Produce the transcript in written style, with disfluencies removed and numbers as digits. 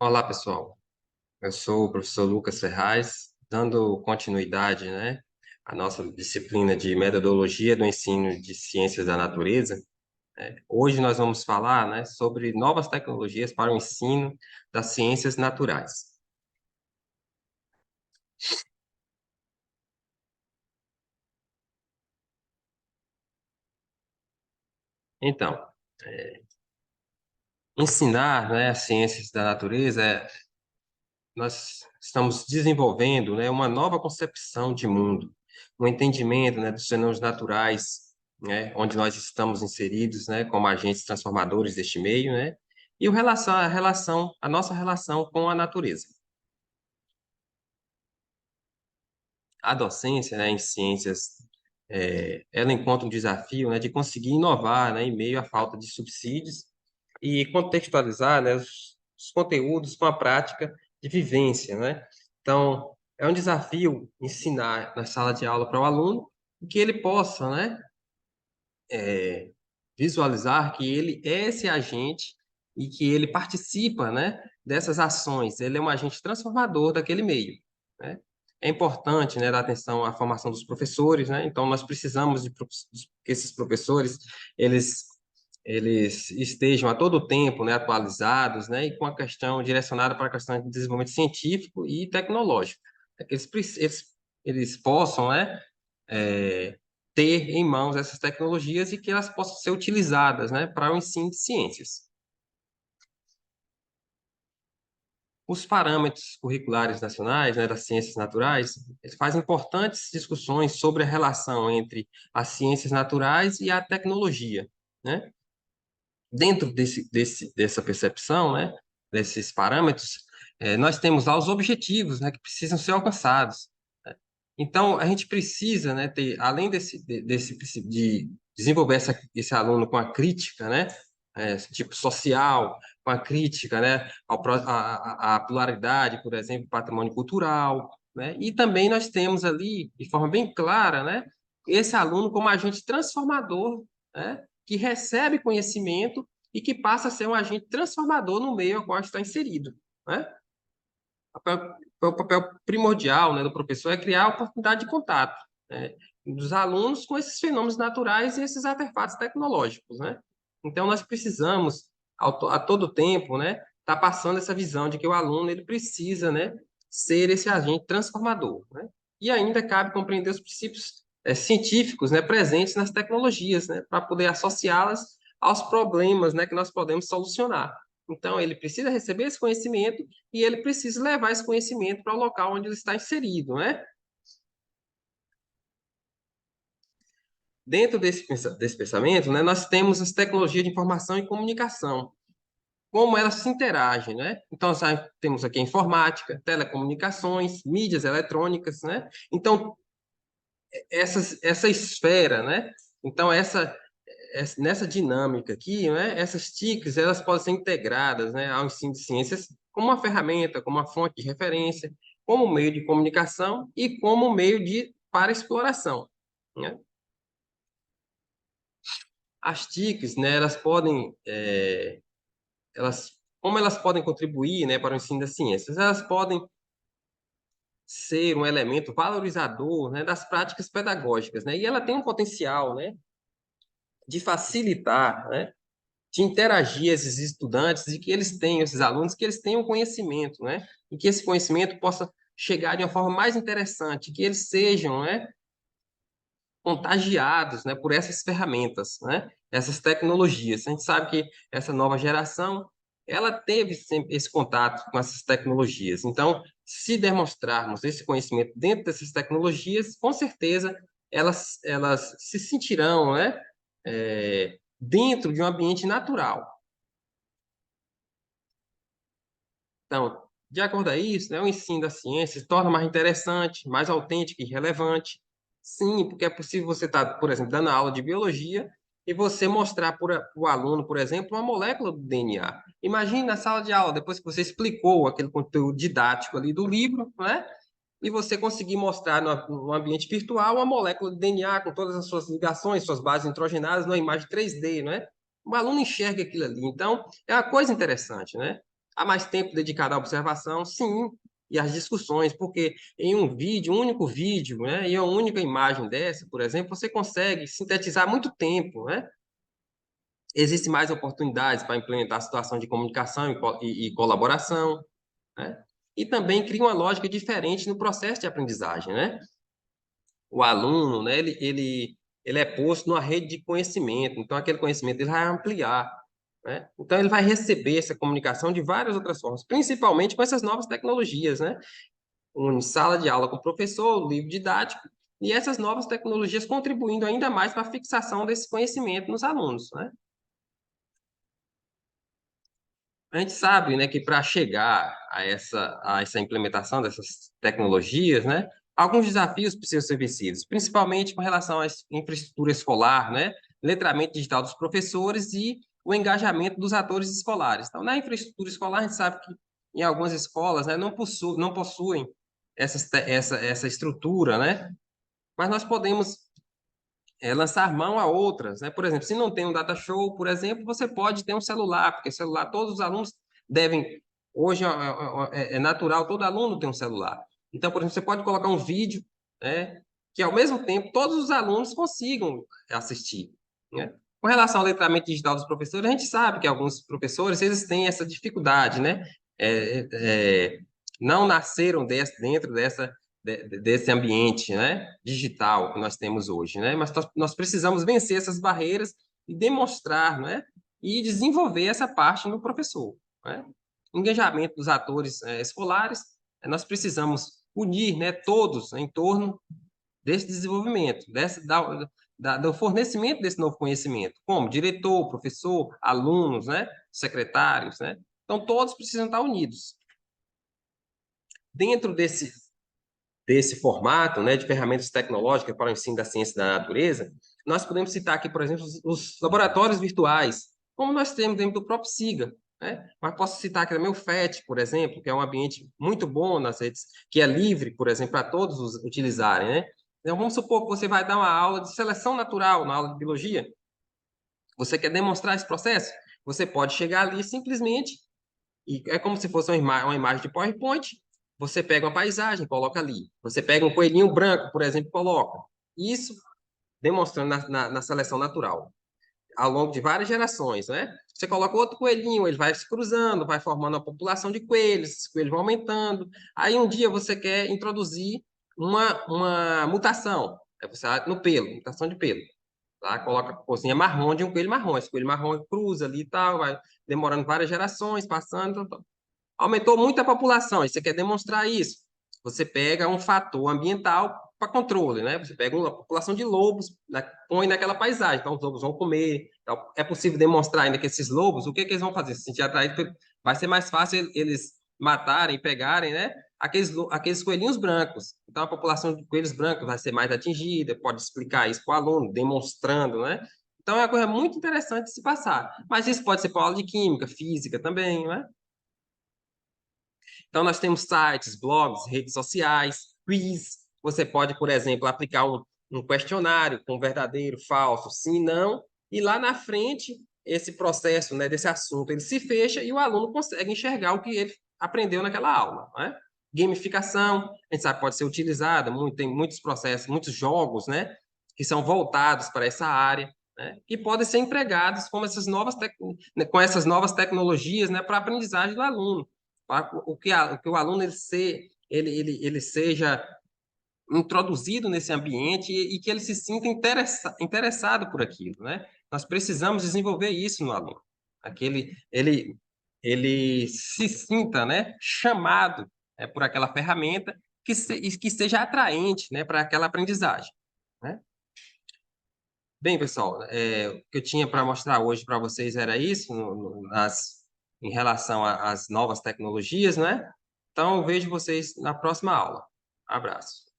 Olá, pessoal. Eu sou o professor Lucas Ferraz, dando continuidade, à nossa disciplina de metodologia do ensino de ciências da natureza. Hoje nós vamos falar, sobre novas tecnologias para o ensino das ciências naturais. Então, ensinar, as ciências da natureza, nós estamos desenvolvendo, uma nova concepção de mundo, um entendimento, dos fenômenos naturais, onde nós estamos inseridos, como agentes transformadores deste meio, e a nossa relação com a natureza. A docência, em ciências, ela encontra um desafio, de conseguir inovar, em meio à falta de subsídios e contextualizar, os conteúdos com a prática de vivência, Então, é um desafio ensinar na sala de aula para o aluno que ele possa, visualizar que ele é esse agente e que ele participa, dessas ações. Ele é um agente transformador daquele meio, né? É importante, dar atenção à formação dos professores, Então, nós precisamos que esses professores, eles eles estejam a todo tempo, atualizados, e com a questão direcionada para a questão de desenvolvimento científico e tecnológico. Que eles possam, é, ter em mãos essas tecnologias e que elas possam ser utilizadas, para o ensino de ciências. Os parâmetros curriculares nacionais, das ciências naturais, eles fazem importantes discussões sobre a relação entre as ciências naturais e a tecnologia, Dentro dessa percepção, desses parâmetros, nós temos lá os objetivos, que precisam ser alcançados. Então, a gente precisa, ter, além de desenvolver esse aluno com a crítica, tipo social, com a crítica, à pluralidade, por exemplo, patrimônio cultural, e também nós temos ali, de forma bem clara, esse aluno como agente transformador, que recebe conhecimento e que passa a ser um agente transformador no meio ao qual está inserido, né? O papel primordial, do professor é criar a oportunidade de contato, dos alunos com esses fenômenos naturais e esses artefatos tecnológicos, Então, nós precisamos, a todo tempo, tá passando essa visão de que o aluno ele precisa, ser esse agente transformador, E ainda cabe compreender os princípios científicos, presentes nas tecnologias, para poder associá-las aos problemas, que nós podemos solucionar. Então, ele precisa receber esse conhecimento e ele precisa levar esse conhecimento para o local onde ele está inserido, Dentro desse pensamento, nós temos as tecnologias de informação e comunicação, como elas se interagem, Então, nós temos aqui a informática, telecomunicações, mídias eletrônicas, Então, essa esfera, Então, nessa dinâmica aqui, essas TICs, elas podem ser integradas, ao ensino de ciências como uma ferramenta, como uma fonte de referência, como meio de comunicação e como meio para exploração, As TICs, elas podem, como elas podem contribuir, para o ensino das ciências? Elas podem ser um elemento valorizador, das práticas pedagógicas, E ela tem um potencial, de facilitar, de interagir esses estudantes e que eles tenham, esses alunos, que eles tenham conhecimento, E que esse conhecimento possa chegar de uma forma mais interessante, que eles sejam, contagiados, por essas ferramentas, essas tecnologias. A gente sabe que essa nova geração, ela teve sempre esse contato com essas tecnologias. Então, se demonstrarmos esse conhecimento dentro dessas tecnologias, com certeza elas se sentirão, dentro de um ambiente natural. Então, de acordo a isso, o ensino da ciência se torna mais interessante, mais autêntico e relevante. Sim, porque é possível você estar, por exemplo, dando aula de biologia e você mostrar para o aluno, por exemplo, uma molécula do DNA. Imagine na sala de aula, depois que você explicou aquele conteúdo didático ali do livro, E você conseguir mostrar no ambiente virtual uma molécula de DNA com todas as suas ligações, suas bases nitrogenadas, numa imagem 3D, O aluno enxerga aquilo ali. Então, é uma coisa interessante, Há mais tempo dedicado à observação? Sim, e às discussões, porque em um vídeo, um único vídeo, né, e uma única imagem dessa, por exemplo, você consegue sintetizar muito tempo, né? Existem mais oportunidades para implementar a situação de comunicação e colaboração, né? E também cria uma lógica diferente no processo de aprendizagem, né? O aluno, né, ele é posto numa rede de conhecimento, então aquele conhecimento ele vai ampliar, né? Então ele vai receber essa comunicação de várias outras formas, principalmente com essas novas tecnologias, né? Sala de aula com o professor, livro didático, e essas novas tecnologias contribuindo ainda mais para a fixação desse conhecimento nos alunos, né? A gente sabe, né, que para chegar a essa implementação dessas tecnologias, né, alguns desafios precisam ser vencidos, principalmente com relação à infraestrutura escolar, né, letramento digital dos professores e o engajamento dos atores escolares. Então, na infraestrutura escolar, a gente sabe que em algumas escolas, né, não possuem essa estrutura, né, mas nós podemos lançar mão a outras, né? Por exemplo, se não tem um data show, por exemplo, você pode ter um celular, porque celular todos os alunos devem. Hoje é natural, todo aluno tem um celular. Então, por exemplo, você pode colocar um vídeo, né, que ao mesmo tempo todos os alunos consigam assistir, né? Com relação ao letramento digital dos professores, a gente sabe que alguns professores eles têm essa dificuldade, né? É, não nasceram dentro desse ambiente, né, digital que nós temos hoje, né? Mas nós precisamos vencer essas barreiras e demonstrar, né, e desenvolver essa parte no professor, né? Engajamento dos atores escolares, nós precisamos unir, né, todos em torno desse desenvolvimento, do fornecimento desse novo conhecimento, como diretor, professor, alunos, né, secretários, né? Então todos precisam estar unidos. Dentro desse formato, né, de ferramentas tecnológicas para o ensino da ciência da natureza, nós podemos citar aqui, por exemplo, os laboratórios virtuais, como nós temos dentro do próprio SIGA, né? Mas posso citar aqui também o FET, por exemplo, que é um ambiente muito bom nas redes, que é livre, por exemplo, para todos utilizarem, né? Então, vamos supor que você vai dar uma aula de seleção natural, uma aula de biologia. Você quer demonstrar esse processo? Você pode chegar ali simplesmente e é como se fosse uma imagem de PowerPoint. Você pega uma paisagem, coloca ali. Você pega um coelhinho branco, por exemplo, coloca. Isso demonstrando na seleção natural, ao longo de várias gerações, né? Você coloca outro coelhinho, ele vai se cruzando, vai formando uma população de coelhos, esses coelhos vão aumentando. Aí um dia você quer introduzir uma mutação, você no pelo, mutação de pelo. Tá? Coloca a cozinha marrom de um coelho marrom. Esse coelho marrom cruza ali e tal, vai demorando várias gerações, passando. Aumentou muito a população, e você quer demonstrar isso. Você pega um fator ambiental para controle, né? Você pega uma população de lobos, né, põe naquela paisagem, então os lobos vão comer. Então, é possível demonstrar ainda que esses lobos, o que, que eles vão fazer? Se sentir atraídos, vai ser mais fácil eles matarem, pegarem, né? Aqueles coelhinhos brancos. Então, a população de coelhos brancos vai ser mais atingida, pode explicar isso para o aluno, demonstrando, né? Então, é uma coisa muito interessante de se passar. Mas isso pode ser para aula de química, física também, né? Então, nós temos sites, blogs, redes sociais, quiz. Você pode, por exemplo, aplicar um questionário com verdadeiro, falso, sim, não. E lá na frente, esse processo, né, desse assunto, ele se fecha e o aluno consegue enxergar o que ele aprendeu naquela aula, né? Gamificação, a gente sabe, pode ser utilizada, tem muitos processos, muitos jogos, né, que são voltados para essa área, né, que podem ser empregados com essas novas tecnologias, né, para a aprendizagem do aluno o que o aluno ele seja introduzido nesse ambiente e que ele se sinta interessado por aquilo, né? Nós precisamos desenvolver isso no aluno, aquele ele se sinta, né, chamado por aquela ferramenta que seja atraente, né, para aquela aprendizagem, né? Bem, pessoal, o que eu tinha para mostrar hoje para vocês era isso, em relação às novas tecnologias, né? Então, vejo vocês na próxima aula. Abraço.